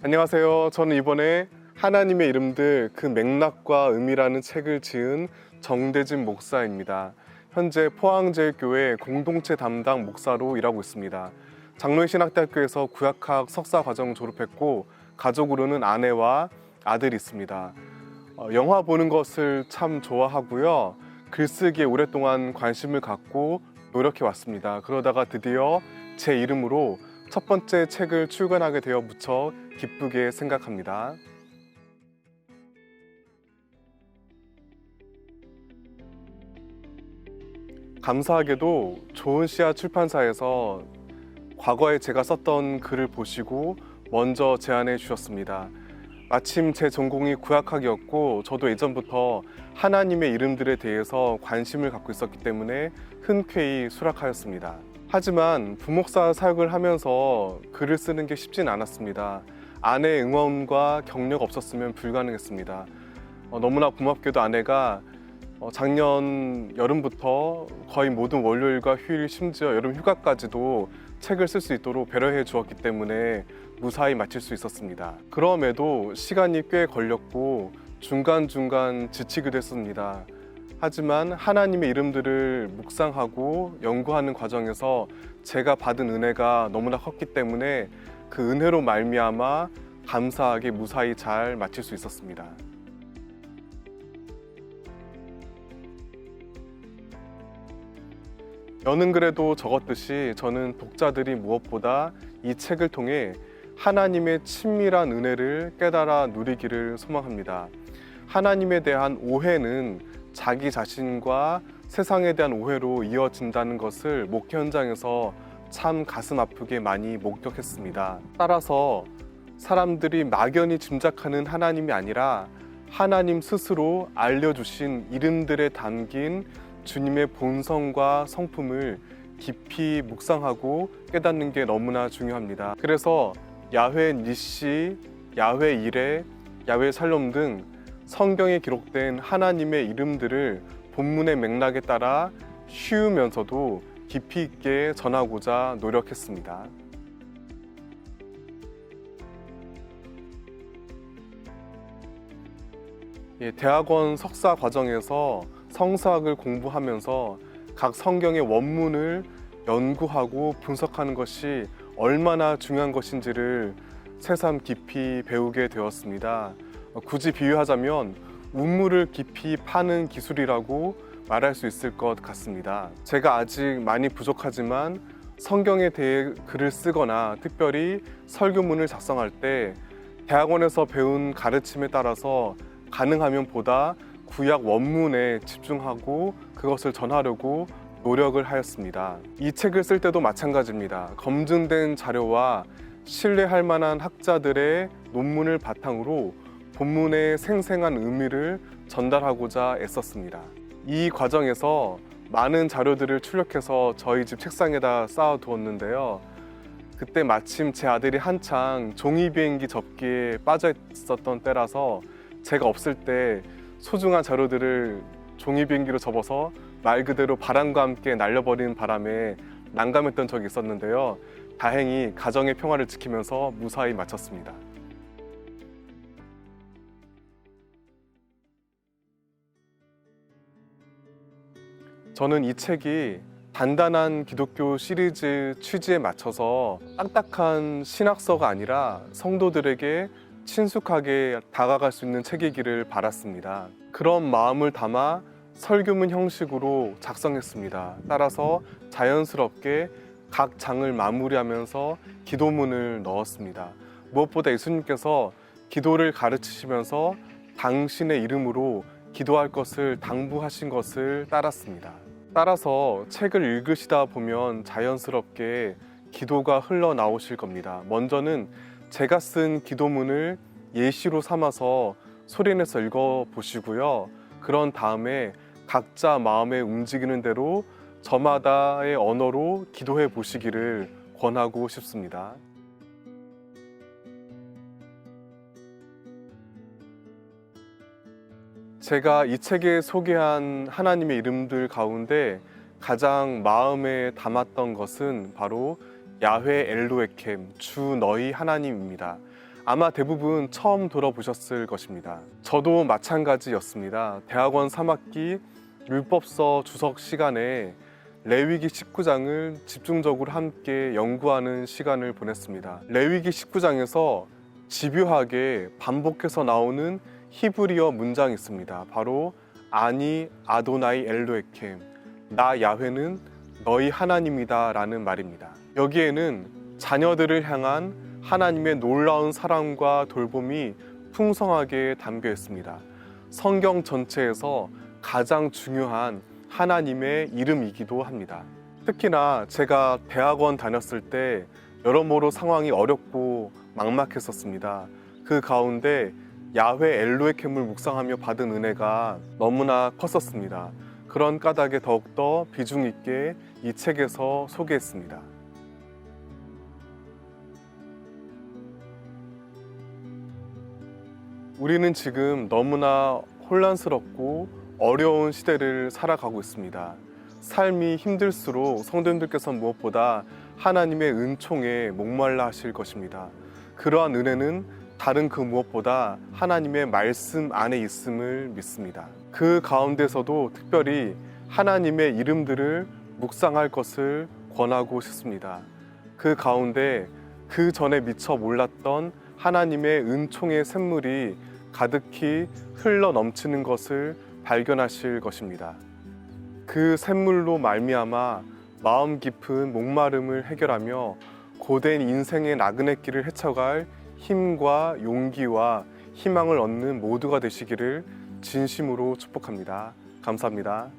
안녕하세요. 저는 이번에 하나님의 이름들 그 맥락과 의미라는 책을 지은 정대진 목사입니다. 현재 포항제일교회 공동체 담당 목사로 일하고 있습니다. 장로신학대학교에서 구약학 석사 과정 졸업했고 가족으로는 아내와 아들이 있습니다. 영화 보는 것을 참 좋아하고요. 글쓰기에 오랫동안 관심을 갖고 노력해 왔습니다. 그러다가 드디어 제 이름으로 첫 번째 책을 출간하게 되어 무척 기쁘게 생각합니다. 감사하게도 좋은 씨앗 출판사에서 과거에 제가 썼던 글을 보시고 먼저 제안해 주셨습니다. 마침 제 전공이 구약학이었고 저도 예전부터 하나님의 이름들에 대해서 관심을 갖고 있었기 때문에 흔쾌히 수락하였습니다. 하지만 부목사 사역을 하면서 글을 쓰는 게 쉽진 않았습니다. 아내의 응원과 격려가 없었으면 불가능했습니다. 너무나 고맙게도 아내가 작년 여름부터 거의 모든 월요일과 휴일, 심지어 여름 휴가까지도 책을 쓸 수 있도록 배려해 주었기 때문에 무사히 마칠 수 있었습니다. 그럼에도 시간이 꽤 걸렸고 중간중간 지치기도 했습니다. 하지만 하나님의 이름들을 묵상하고 연구하는 과정에서 제가 받은 은혜가 너무나 컸기 때문에 그 은혜로 말미암아 감사하게 무사히 잘 마칠 수 있었습니다. 여는 글에도 적었듯이 저는 독자들이 무엇보다 이 책을 통해 하나님의 친밀한 은혜를 깨달아 누리기를 소망합니다. 하나님에 대한 오해는 자기 자신과 세상에 대한 오해로 이어진다는 것을 목회 현장에서 참 가슴 아프게 많이 목격했습니다. 따라서 사람들이 막연히 짐작하는 하나님이 아니라 하나님 스스로 알려주신 이름들에 담긴 주님의 본성과 성품을 깊이 묵상하고 깨닫는 게 너무나 중요합니다. 그래서 야훼 니시, 야훼 이레, 야훼 살롬 등 성경에 기록된 하나님의 이름들을 본문의 맥락에 따라 쉬우면서도 깊이 있게 전하고자 노력했습니다. 대학원 석사 과정에서 성서학을 공부하면서 각 성경의 원문을 연구하고 분석하는 것이 얼마나 중요한 것인지를 새삼 깊이 배우게 되었습니다. 굳이 비유하자면 우물을 깊이 파는 기술이라고 말할 수 있을 것 같습니다. 제가 아직 많이 부족하지만 성경에 대해 글을 쓰거나 특별히 설교문을 작성할 때 대학원에서 배운 가르침에 따라서 가능하면 보다 구약 원문에 집중하고 그것을 전하려고 노력을 하였습니다. 이 책을 쓸 때도 마찬가지입니다. 검증된 자료와 신뢰할 만한 학자들의 논문을 바탕으로 본문의 생생한 의미를 전달하고자 애썼습니다. 이 과정에서 많은 자료들을 출력해서 저희 집 책상에다 쌓아두었는데요. 그때 마침 제 아들이 한창 종이비행기 접기에 빠져 있었던 때라서 제가 없을 때 소중한 자료들을 종이비행기로 접어서 말 그대로 바람과 함께 날려버리는 바람에 난감했던 적이 있었는데요. 다행히 가정의 평화를 지키면서 무사히 마쳤습니다. 저는 이 책이 단단한 기독교 시리즈 취지에 맞춰서 딱딱한 신학서가 아니라 성도들에게 친숙하게 다가갈 수 있는 책이기를 바랐습니다. 그런 마음을 담아 설교문 형식으로 작성했습니다. 따라서 자연스럽게 각 장을 마무리하면서 기도문을 넣었습니다. 무엇보다 예수님께서 기도를 가르치시면서 당신의 이름으로 기도할 것을 당부하신 것을 따랐습니다. 따라서 책을 읽으시다 보면 자연스럽게 기도가 흘러나오실 겁니다. 먼저는 제가 쓴 기도문을 예시로 삼아서 소리내서 읽어보시고요. 그런 다음에 각자 마음에 움직이는 대로 저마다의 언어로 기도해 보시기를 권하고 싶습니다. 제가 이 책에 소개한 하나님의 이름들 가운데 가장 마음에 담았던 것은 바로 야훼 엘로에켐, 주 너희 하나님입니다. 아마 대부분 처음 들어보셨을 것입니다. 저도 마찬가지였습니다. 대학원 3학기 율법서 주석 시간에 레위기 19장을 집중적으로 함께 연구하는 시간을 보냈습니다. 레위기 19장에서 집요하게 반복해서 나오는 히브리어 문장이 있습니다. 바로 아니 아도나이 엘로에켐, 나 야훼는 너희 하나님이다 라는 말입니다. 여기에는 자녀들을 향한 하나님의 놀라운 사랑과 돌봄이 풍성하게 담겨 있습니다. 성경 전체에서 가장 중요한 하나님의 이름이기도 합니다. 특히나 제가 대학원 다녔을 때 여러모로 상황이 어렵고 막막했었습니다. 그 가운데 야훼 엘로에켐을 묵상하며 받은 은혜가 너무나 컸었습니다. 그런 까닭에 더욱더 비중 있게 이 책에서 소개했습니다. 우리는 지금 너무나 혼란스럽고 어려운 시대를 살아가고 있습니다. 삶이 힘들수록 성도님들께서 무엇보다 하나님의 은총에 목말라 하실 것입니다. 그러한 은혜는 다른 그 무엇보다 하나님의 말씀 안에 있음을 믿습니다. 그 가운데서도 특별히 하나님의 이름들을 묵상할 것을 권하고 싶습니다. 그 가운데 그 전에 미처 몰랐던 하나님의 은총의 샘물이 가득히 흘러 넘치는 것을 발견하실 것입니다. 그 샘물로 말미암아 마음 깊은 목마름을 해결하며 고된 인생의 나그네 길을 헤쳐갈 힘과 용기와 희망을 얻는 모두가 되시기를 진심으로 축복합니다. 감사합니다.